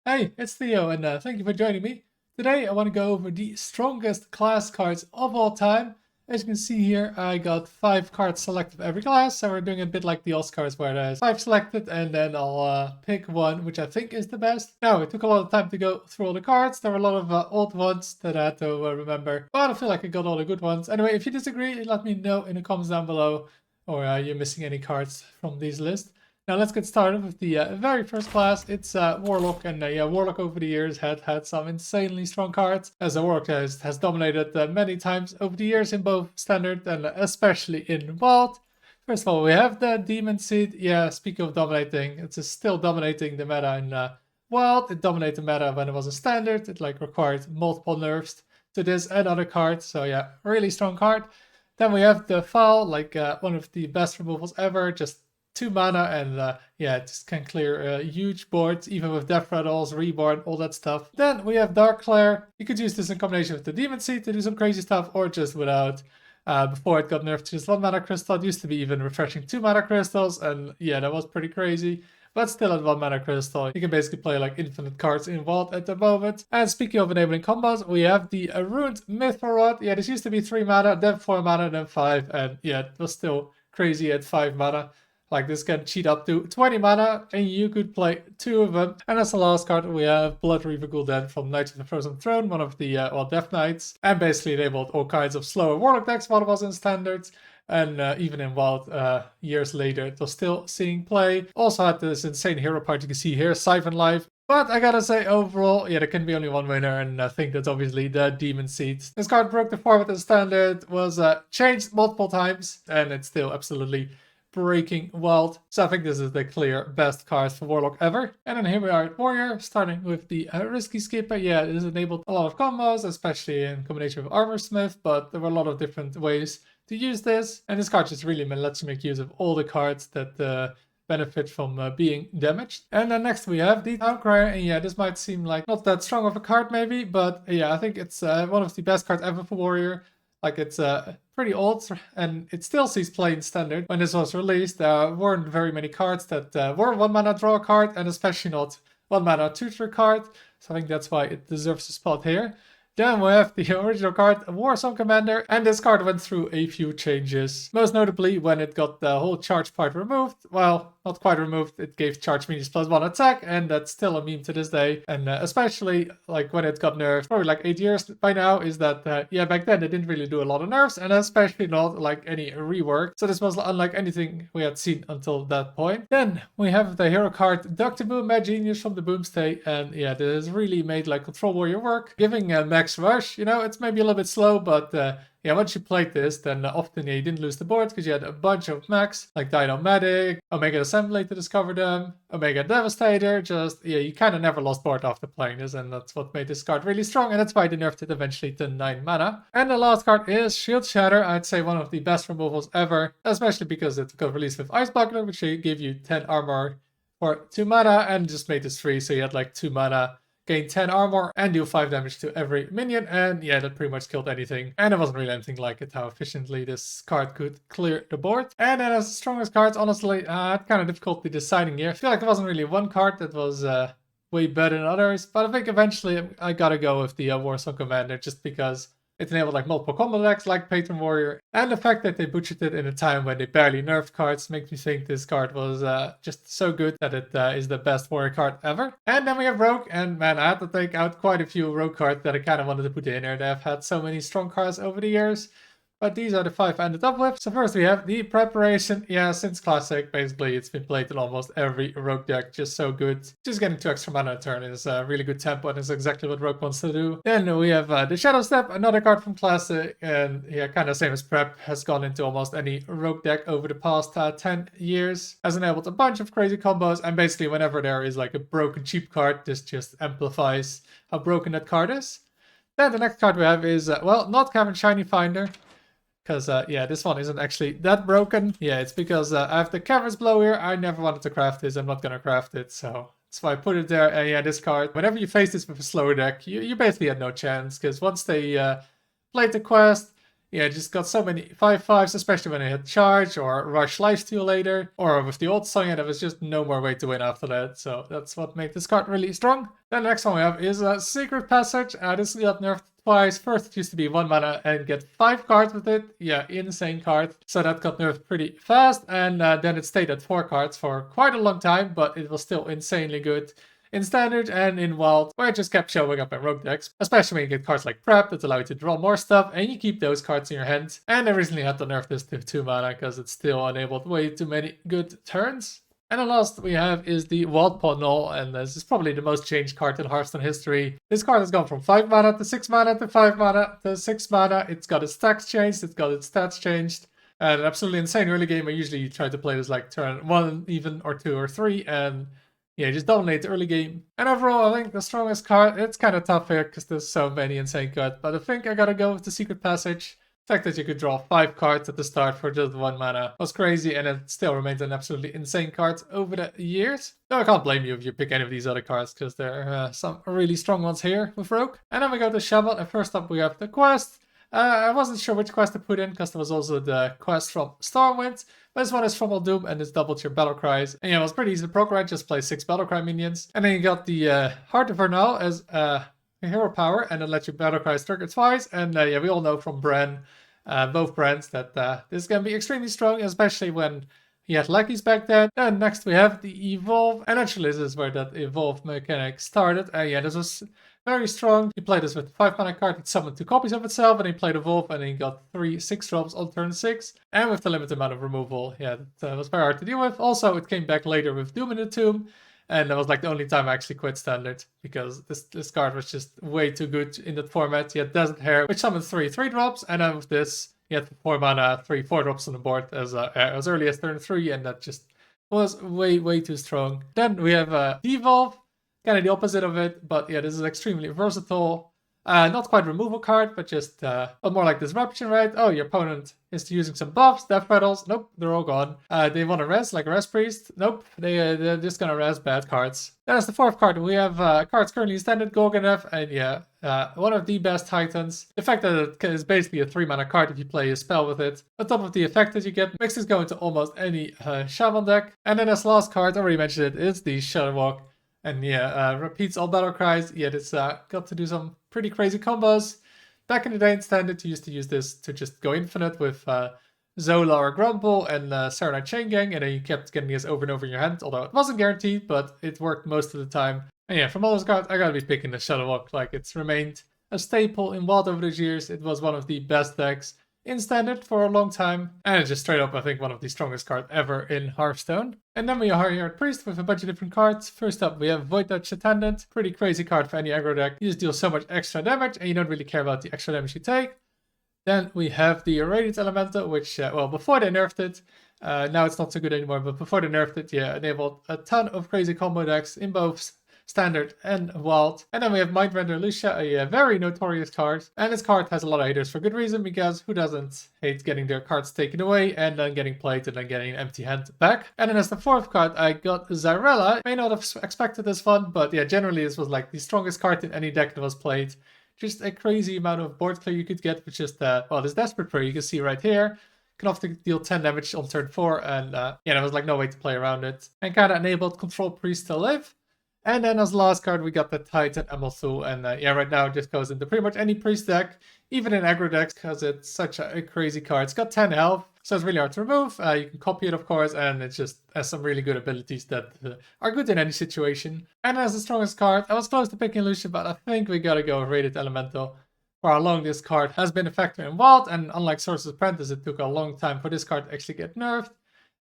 Hey, it's Theo, and thank you for joining me. Today I want to go over the strongest class cards of all time. As you can see here, I got 5 cards selected for every class, so we're doing a bit like the Oscars where there's 5 selected, and then I'll pick one which I think is the best. Now, it took a lot of time to go through all the cards. There were a lot of old ones that I had to remember, but I feel like I got all the good ones. Anyway, if you disagree, let me know in the comments down below, or you're missing any cards from these lists. Now let's get started with the very first class. It's Warlock, and yeah, Warlock over the years had some insanely strong cards, as a Warlock has dominated many times over the years in both Standard and especially in Wild. First of all, we have the Demon Seed. Yeah, speaking of dominating, it's still dominating the meta in Wild. It dominated the meta when it was a Standard. It required multiple nerfs to this and other cards. So yeah, really strong card. Then we have the Foul, one of the best removals ever. Just 2 mana, and yeah, it just can clear huge boards, even with Death Rattles, Reborn, all that stuff. Then we have Dark Glare. You could use this in combination with the Demon Seed to do some crazy stuff, or just without. Before it got nerfed to just 1 mana crystal, it used to be even refreshing 2 mana crystals, and yeah, that was pretty crazy. But still at 1 mana crystal, you can basically play like infinite cards in Vault at the moment. And speaking of enabling combos, we have the Ruined Mithril Rod. Yeah, this used to be 3 mana, then 4 mana, then 5, and yeah, it was still crazy at 5 mana. Like, this can cheat up to 20 mana, and you could play 2 of them. And as the last card, we have Blood Reaver Gul'dan from Knights of the Frozen Throne, one of the Death Knights, and basically enabled all kinds of slower Warlock decks while it was in Standards. And even in Wild, years later, it was still seeing play. Also had this insane hero part you can see here, Siphon Life. But I gotta say, overall, yeah, there can be only one winner, and I think that's obviously the Demon Seeds. This card broke the format in Standard, was changed multiple times, and it's still absolutely breaking Wild. So I think this is the clear best card for Warlock ever. And then here we are at Warrior, starting with the Risky Skipper. Yeah, this enabled a lot of combos, especially in combination with Armor Smith, but there were a lot of different ways to use this. And this card just really lets you make use of all the cards that benefit from being damaged. And then next we have the Town Crier, and yeah, this might seem like not that strong of a card maybe, but yeah, I think it's one of the best cards ever for Warrior. Like, it's pretty old, and it still sees play in Standard. When this was released, there weren't very many cards that were 1 mana draw card, and especially not 1 mana tutor card. So I think that's why it deserves a spot here. Then we have the original card, Warsong Commander, and this card went through a few changes. Most notably when it got the whole charge part removed. Well, not quite removed, it gave charge means +1 attack, and that's still a meme to this day. And especially like when it got nerfed, probably like 8 years by now, is that yeah, back then they didn't really do a lot of nerfs, and especially not like any rework. So this was unlike anything we had seen until that point. Then we have the hero card, Dr. Boom, Mad Genius from the Boomstay, and yeah, this really made like Control Warrior work, giving Max Rush. You know, it's maybe a little bit slow, but yeah, once you played this, then often you didn't lose the board because you had a bunch of max, like Dino-Matic, Omega Assembly to discover them, Omega Devastator. Just, yeah, you kind of never lost board after playing this, and that's what made this card really strong, and that's why they nerfed it eventually to 9 mana. And the last card is Shield Shatter. I'd say one of the best removals ever, especially because it got released with Ice Buckler, which gave you 10 armor for 2 mana, and just made this free, so you had like 2 mana, gain 10 armor, and deal 5 damage to every minion, and yeah, that pretty much killed anything. And there wasn't really anything like it, how efficiently this card could clear the board. And then as the strongest cards, honestly, I had kind of difficulty deciding here. I feel like there wasn't really one card that was way better than others, but I think eventually I gotta go with the Warsong Commander, just because it enabled like multiple combo decks like Patron Warrior, and the fact that they butchered it in a time when they barely nerfed cards makes me think this card was just so good that it is the best Warrior card ever. And then we have Rogue, and man, I had to take out quite a few Rogue cards that I kind of wanted to put in there. They have had so many strong cards over the years, but these are the 5 I ended up with. So first we have the Preparation. Yeah, since Classic, basically it's been played in almost every Rogue deck. Just so good. Just getting 2 extra mana a turn is a really good tempo, and is exactly what Rogue wants to do. Then we have the Shadow Step, another card from Classic, and yeah, kind of same as Prep, has gone into almost any Rogue deck over the past 10 years. Has enabled a bunch of crazy combos, and basically whenever there is like a broken cheap card, this just amplifies how broken that card is. Then the next card we have is, well, not Cavern Shiny Finder. Because, yeah, this one isn't actually that broken. Yeah, it's because I have the Caverns Blow here. I never wanted to craft this. I'm not going to craft it, so that's why I put it there. And yeah, this card, whenever you face this with a slower deck, you basically had no chance. Because once they played the quest, yeah, just got so many 5/5s, especially when I hit charge or rush lifesteal later, or with the old song, yeah, there was just no more way to win after that. So that's what made this card really strong. Then the next one we have is a Secret Passage. This got nerfed twice. First, it used to be 1 mana and get 5 cards with it. Yeah, insane card. So that got nerfed pretty fast, and then it stayed at 4 cards for quite a long time, but it was still insanely good in Standard and in Wild, where it just kept showing up in Rogue decks, especially when you get cards like Prep that allow you to draw more stuff, and you keep those cards in your hand. And I recently had to nerf this to 2 mana, because it still enabled way too many good turns. And the last we have is the Wild Paw Null, and this is probably the most changed card in Hearthstone history. This card has gone from 5 mana to 6 mana to 5 mana to 6 mana. It's got its stacks changed, it's got its stats changed. And an absolutely insane early game. I usually try to play this like turn 1 even or 2 or 3, and yeah, just dominate the early game. And overall, I think the strongest card, it's kind of tough here because there's so many insane cards, but I think I gotta go with the Secret Passage. The fact that you could draw 5 cards at the start for just 1 mana was crazy, and it still remains an absolutely insane card over the years. Though I can't blame you if you pick any of these other cards, because there are some really strong ones here with Rogue. And then we go to Shaman, and first up we have the quest. I wasn't sure which quest to put in, because there was also the quest from Stormwind. But this one is from Doom, and it's double your battle cries. And yeah, it was pretty easy to proc, just play 6 battle cry minions. And then you got the Heart of Vernal as a hero power, and it lets you battle cries trigger twice. And yeah, we all know from Bran, both brands, that this can be extremely strong, especially when he had lackeys back then. Then next we have the Evolve, and actually this is where that Evolve mechanic started. Yeah, this was very strong. He played this with 5 mana card, it summoned 2 copies of itself, and he played Evolve, and he got 3 6-drops on turn 6. And with the limited amount of removal, yeah, that was very hard to deal with. Also, it came back later with Doom in the Tomb, and that was like the only time I actually quit Standard, because this card was just way too good in that format. He had Desert Hair, which summoned 3 3-drops, and then with this, he had 4 mana, 3 4-drops on the board as early as turn 3, and that just was way too strong. Then we have Devolve, kind of the opposite of it, but yeah, this is extremely versatile. Not quite removal card, but just more like Disruption, right? Oh, your opponent is using some buffs, death rattles. Nope, they're all gone. They want to res, like a Res Priest. Nope, they're just gonna res bad cards. Then as the 4th card, we have cards currently in Standard, Gorgonev, and yeah, one of the best Titans. The fact that it is basically a 3 mana card if you play a spell with it. On top of the effect that you get, makes this go into almost any Shaman deck. And then as last card, I already mentioned it, is the Shadowwalk. And yeah, repeats all battle cries. Yeah, it's got to do some pretty crazy combos. Back in the day in Standard, you used to use this to just go infinite with Zola or Grumble and Serenite Chain Gang, and then you kept getting this over and over in your hand, although it wasn't guaranteed, but it worked most of the time. And yeah, from all those cards, I gotta be picking the Shadowwalk. Like, it's remained a staple in Wild over the years. It was one of the best decks in Standard for a long time, and it's just straight up, I think, one of the strongest cards ever in Hearthstone. And then we are here at Priest with a bunch of different cards. First up, we have Void Touch Attendant. Pretty crazy card for any aggro deck. You just deal so much extra damage, and you don't really care about the extra damage you take. Then we have the Radiant Elemental, which, well, before they nerfed it, now it's not so good anymore, but before they nerfed it, yeah, enabled a ton of crazy combo decks in both Standard and Wild. And then we have Mindrender Lucia, a very notorious card. And this card has a lot of haters for good reason, because who doesn't hate getting their cards taken away and then getting played and then getting an empty hand back. And then as the 4th card, I got Zyrella. May not have expected this one, but yeah, generally this was like the strongest card in any deck that was played. Just a crazy amount of board clear you could get with just, well, this Desperate Prayer you can see right here. Can often deal 10 damage on turn 4, and yeah, there was like no way to play around it. And kind of enabled Control Priest to live. And then as last card, we got the Titan Amalthus, and yeah, right now it just goes into pretty much any Priest deck, even in aggro decks, because it's such a crazy card. It's got 10 health, so it's really hard to remove. You can copy it, of course, and it just has some really good abilities that are good in any situation. And as the strongest card, I was close to picking Lucian, but I think we gotta go with Radiant Elemental. For how long this card has been a factor in Wild, and unlike Sorcerer's Apprentice, it took a long time for this card to actually get nerfed.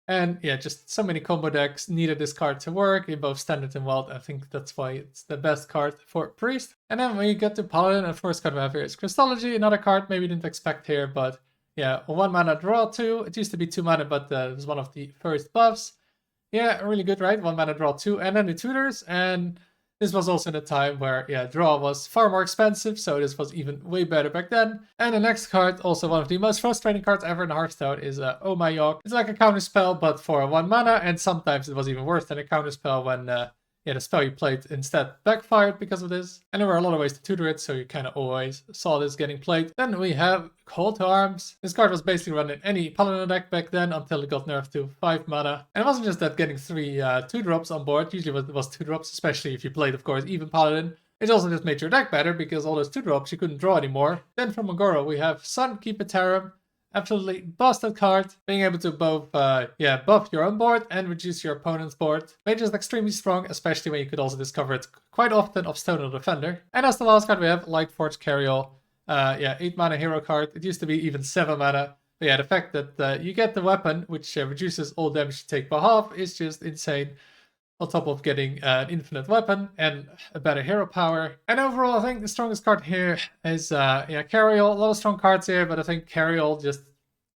And yeah, just so many combo decks needed this card to work in both Standard and Wild. I think that's why it's the best card for Priest. And then when you get to Paladin, the first card we have here is Crystology, another card maybe you didn't expect here, but yeah, 1 mana draw 2. It used to be 2 mana, but it was one of the first buffs. Yeah, really good, right? 1 mana draw 2, and then the tutors, and this was also in a time where, yeah, draw was far more expensive, so this was even way better back then. And the next card, also one of the most frustrating cards ever in Hearthstone, is Oh My York. It's like a counter spell, but for 1 mana, and sometimes it was even worse than a counter spell when yeah, the spell you played instead backfired because of this. And there were a lot of ways to tutor it, so you kind of always saw this getting played. Then we have Call to Arms. This card was basically run in any Paladin deck back then until it got nerfed to 5 mana. And it wasn't just that getting 3 2-drops on board. Usually it was 2-drops, especially if you played, of course, even Paladin. It also just made your deck better because all those 2-drops you couldn't draw anymore. Then from Magoro we have Sun, Keep It Terram. Absolutely busted card, being able to both buff your own board and reduce your opponent's board. Mage is extremely strong, especially when you could also discover it quite often off Stone or Defender. And as the last card we have Lightforge Carryall. 8 mana hero card. It used to be even 7 mana. But yeah, the fact that you get the weapon, which reduces all damage you take by half, is just insane. On top of getting an infinite weapon and a better hero power. And overall, I think the strongest card here is Carryall. A lot of strong cards here, but I think Carryall just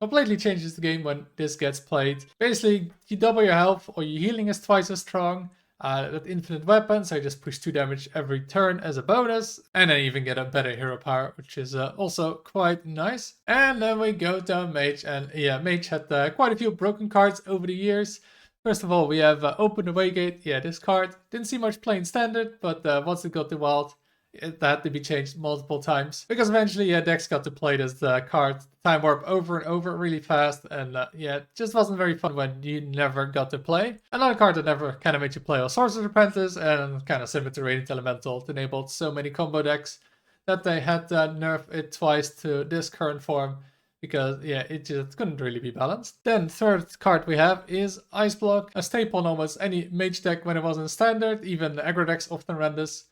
completely changes the game when this gets played. Basically, you double your health or your healing is twice as strong. That infinite weapon, so you just push 2 damage every turn as a bonus. And then you even get a better hero power, which is also quite nice. And then we go to Mage. And yeah, Mage had quite a few broken cards over the years. First of all, we have Open the Waygate. Yeah, this card didn't see much play in Standard, but once it got to Wild, it had to be changed multiple times. Because eventually, decks got to play this card Time Warp over and over really fast, and it just wasn't very fun when you never got to play. Another card that never kind of made you play was Sorcerer's Apprentice, and kind of similar to Radiant Elemental. It enabled so many combo decks that they had to nerf it twice to this current form. Because, it just couldn't really be balanced. Then, third card we have is Ice Block, a staple in almost any Mage deck when it was in Standard. Even aggro decks often ran this.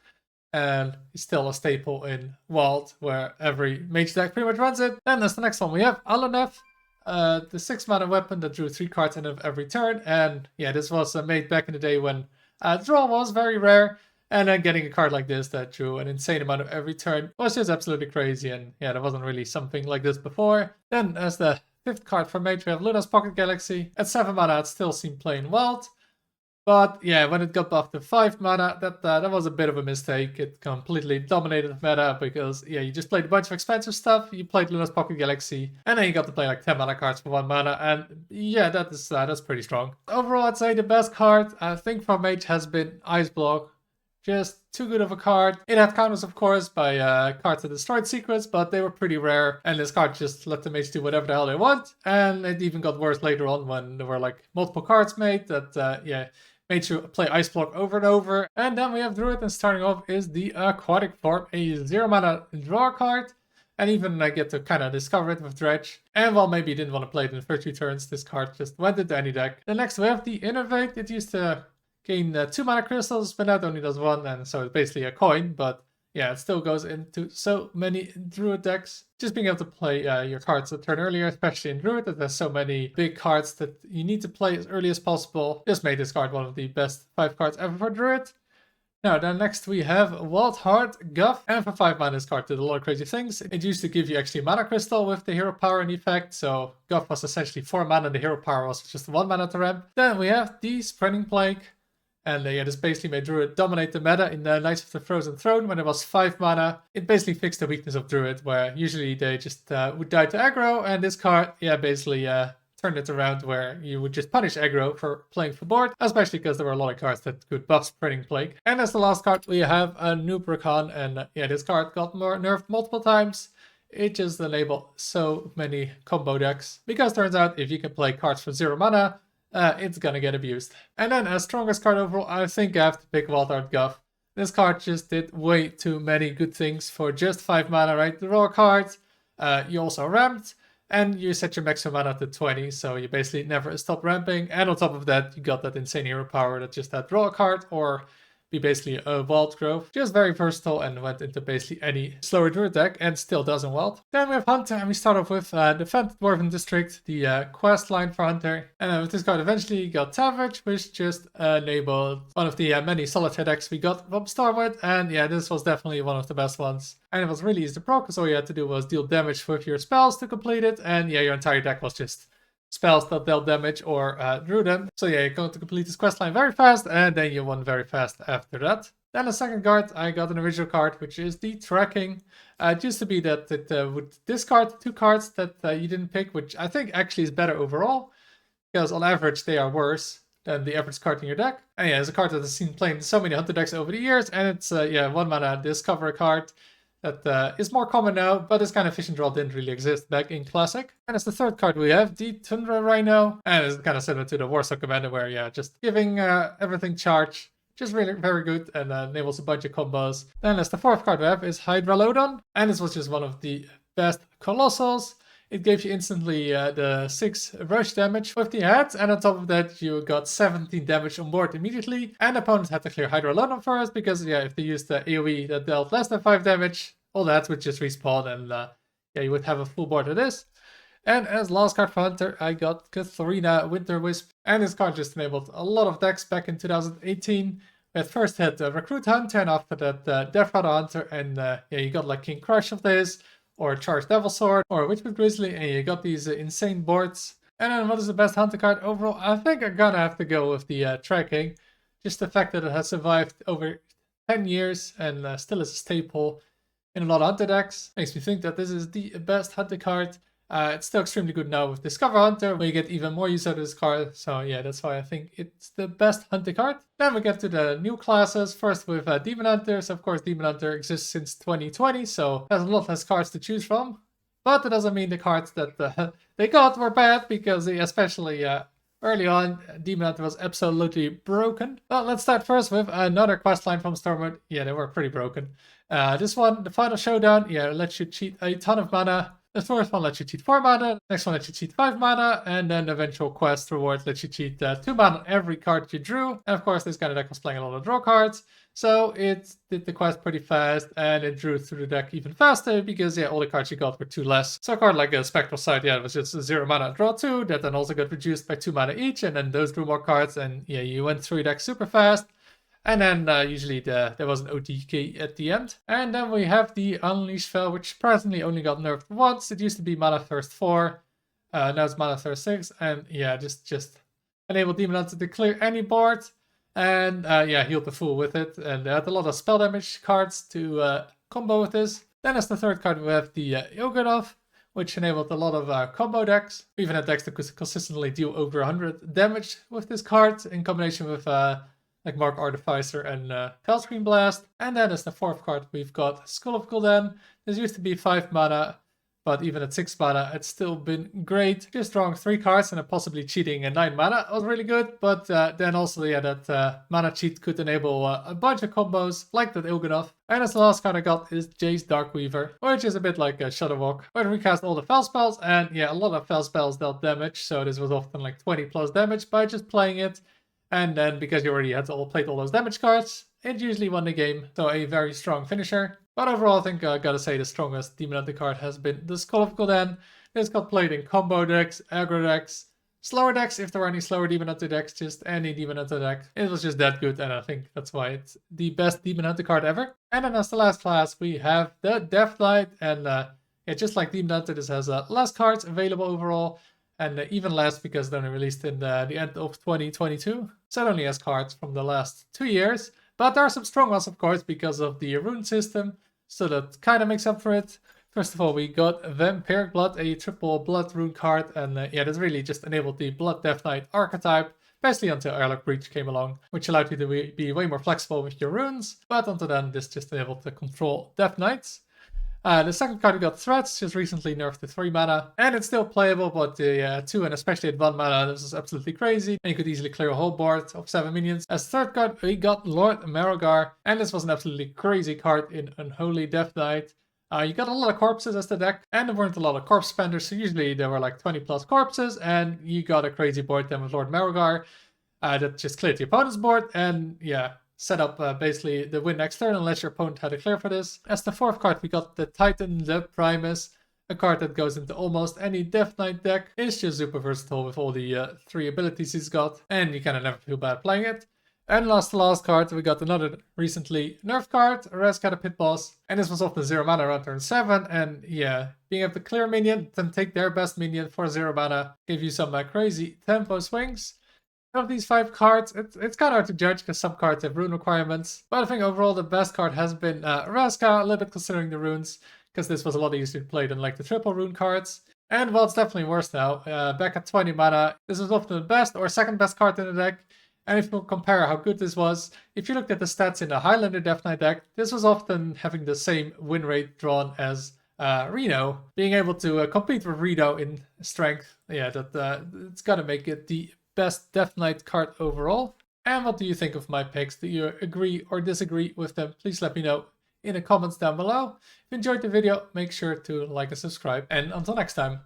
And it's still a staple in Wild, where every Mage deck pretty much runs it. Then, as the next one, we have Alunef, the 6 mana weapon that drew 3 cards in every turn. And, this was made back in the day when draw was very rare. And then getting a card like this that drew an insane amount of every turn was just absolutely crazy. And there wasn't really something like this before. Then as the 5th card for Mage, we have Luna's Pocket Galaxy. At 7 mana, it still seemed plain Wild. But when it got buffed to 5 mana, that was a bit of a mistake. It completely dominated the meta because, you just played a bunch of expensive stuff. You played Luna's Pocket Galaxy, and then you got to play like 10 mana cards for 1 mana. And that's pretty strong. Overall, I'd say the best card, I think, for Mage has been Ice Block. Just too good of a card. It had counters, of course, by cards that destroyed secrets, but they were pretty rare. And this card just let the Mage do whatever the hell they want. And it even got worse later on when there were like multiple cards made that, made you play Ice Block over and over. And then we have Druid, and starting off is the Aquatic Form, a 0 mana draw card. And even I get to kind of discover it with Dredge. And while maybe you didn't want to play it in the first 2 turns, this card just went into any deck. Then next we have the Innervate. It used to gain 2 mana crystals, but that only does 1, and so it's basically a coin, but it still goes into so many Druid decks. Just being able to play your cards a turn earlier, especially in Druid, that there's so many big cards that you need to play as early as possible, just made this card one of the best 5 cards ever for Druid. Now, then next we have Wild Heart Guff, and for 5 mana this card did a lot of crazy things. It used to give you actually mana crystal with the hero power and effect, so Guff was essentially 4 mana, and the hero power was just 1 mana to ramp. Then we have the Spreading Plague. And this basically made Druid dominate the meta in the Knights of the Frozen Throne when it was 5 mana. It basically fixed the weakness of Druid, where usually they just would die to aggro, and this card, basically turned it around where you would just punish aggro for playing for board, especially because there were a lot of cards that could buff Spreading Plague. And as the last card, we have a Nubricon, and this card got nerfed multiple times. It just enabled so many combo decks, because turns out if you can play cards for 0 mana, it's gonna get abused. And then as strongest card overall, I think I have to pick Wild Heart Guff. This card just did way too many good things for just 5 mana, right? The raw card, you also ramped, and you set your maximum mana to 20, so you basically never stop ramping. And on top of that, you got that insane hero power that just had draw a card, or be basically a Wild Growth. Just very versatile and went into basically any slower Druid deck and still does in Wild. Then we have Hunter, and we start off with the Phantom Dwarven District, the quest line for Hunter. And with this card eventually got Savage, which just enabled one of the many solitaire decks we got from start with. And this was definitely one of the best ones. And it was really easy to proc, because all you had to do was deal damage with your spells to complete it. And your entire deck was just spells that dealt damage or drew them. So you're going to complete this questline very fast, and then you won very fast after that. Then the second card, I got an original card, which is the Tracking. It used to be that it would discard 2 cards that you didn't pick, which I think actually is better overall, because on average they are worse. than the average card in your deck. And yeah, it's a card that has seen played in so many hunter decks over the years, and it's 1 mana discover card that is more common now, but this kind of efficient draw didn't really exist back in Classic. And as the third card we have the Tundra Rhino, and it's kind of similar to the Warsaw Commander where just giving everything charge. Just really very good and enables a bunch of combos. Then as the fourth card we have is Hydralodon, and this was just one of the best Colossals. It gave you instantly the 6 rush damage with the head, and on top of that you got 17 damage on board immediately. And opponents had to clear Hydralodon first, because if they used the AoE that dealt less than 5 damage, all the heads would just respawn, and you would have a full board of this. And as last card for Hunter, I got Katharina Winter Wisp, and this card just enabled a lot of decks back in 2018. We had first had Recruit Hunter, and after that Death Rattle Hunter, and you got like King Crush of this, or Charged Devil Sword, or Witchwood Grizzly, and you got these insane boards. And then what is the best Hunter card overall? I think I'm gonna have to go with the Tracking. Just the fact that it has survived over 10 years and still is a staple in a lot of Hunter decks makes me think that this is the best Hunter card. It's still extremely good now with Discover Hunter, where you get even more use out of this card. So yeah, that's why I think it's the best Hunter card. Then we get to the new classes. First with Demon Hunters. Of course, Demon Hunter exists since 2020, so there's a lot less cards to choose from. But that doesn't mean the cards that they got were bad, because especially early on, Demon Hunter was absolutely broken. But let's start first with another questline from Stormwood. Yeah, they were pretty broken. This one, the Final Showdown, lets you cheat a ton of mana. The first one lets you cheat 4 mana, next one lets you cheat 5 mana, and then the eventual quest reward lets you cheat 2 mana on every card you drew. And of course, this kind of deck was playing a lot of draw cards, so it did the quest pretty fast, and it drew through the deck even faster, because all the cards you got were 2 less. So a card like a Spectral Sight, it was just 0 mana draw 2, that then also got reduced by 2 mana each, and then those drew more cards, and you went through your deck super fast. And then usually there was an OTK at the end. And then we have the Unleash spell, which surprisingly only got nerfed once. It used to be Mana Thirst 4, now it's Mana Thirst 6. And just enabled Demon Hunter to clear any board. And healed the Fool with it. And they had a lot of spell damage cards to combo with this. Then as the third card we have the Il'gynoth, which enabled a lot of combo decks. We even had decks that could consistently deal over 100 damage with this card, in combination with like Mark Artificer and Fellscreen Blast. And then as the fourth card, we've got Skull of Gul'dan. This used to be 5 mana, but even at 6 mana, it's still been great. Just drawing 3 cards and possibly cheating 9 mana was really good. But then also, that mana cheat could enable a bunch of combos, like that Il'gynoth. And as the last card I got is Jace Darkweaver, which is a bit like a Shadowwalk, where we cast all the Fel spells, and a lot of Fel spells dealt damage, so this was often like 20 plus damage by just playing it. And then, because you already had played all those damage cards, it usually won the game. So a very strong finisher. But overall, I think I gotta say the strongest Demon Hunter card has been the Skull of Gul'dan. This got played in combo decks, aggro decks, slower decks, if there were any slower Demon Hunter decks, just any Demon Hunter deck. It was just that good, and I think that's why it's the best Demon Hunter card ever. And then as the last class, we have the Death Knight. And just like Demon Hunter, this has less cards available overall. And even less because they only released in the end of 2022. So it only has cards from the last 2 years. But there are some strong ones, of course, because of the rune system. So that kind of makes up for it. First of all, we got Vampiric Blood, a triple blood rune card. And that's really just enabled the Blood Death Knight archetype. Basically until Airlock Breach came along, which allowed you to be way more flexible with your runes. But until then, this just enabled to control Death Knights. The second card we got Threats, just recently nerfed to 3 mana, and it's still playable, but 2 and especially at 1 mana, this is absolutely crazy, and you could easily clear a whole board of 7 minions. As third card, we got Lord Marrogar, and this was an absolutely crazy card in Unholy Death Knight. You got a lot of corpses as the deck, and there weren't a lot of corpse spenders, so usually there were like 20 plus corpses, and you got a crazy board then with Lord Marrogar that just cleared the opponent's board, and set up basically the win next turn unless your opponent had a clear for this. As the fourth card, we got the Titan the Primus, a card that goes into almost any Death Knight deck. It's just super versatile with all the 3 abilities he's got, and you kind of never feel bad playing it. And the last card, we got another recently nerfed card, Rescata Pit Boss, and this was often 0 mana around turn 7, and being able to clear a minion, then take their best minion for 0 mana, give you some crazy tempo swings. Of these 5 cards, it's kind of hard to judge because some cards have rune requirements. But I think overall the best card has been Raska, a little bit considering the runes, because this was a lot easier to play than like the triple rune cards. And well, it's definitely worse now. Back at 20 mana, this was often the best or second best card in the deck. And if you compare how good this was, if you looked at the stats in the Highlander Death Knight deck, this was often having the same win rate drawn as Reno. Being able to compete with Reno in strength, yeah, it's gotta make it the best Death Knight card overall. And what do you think of my picks? Do you agree or disagree with them? Please let me know in the comments down below. If you enjoyed the video, make sure to like and subscribe. And until next time.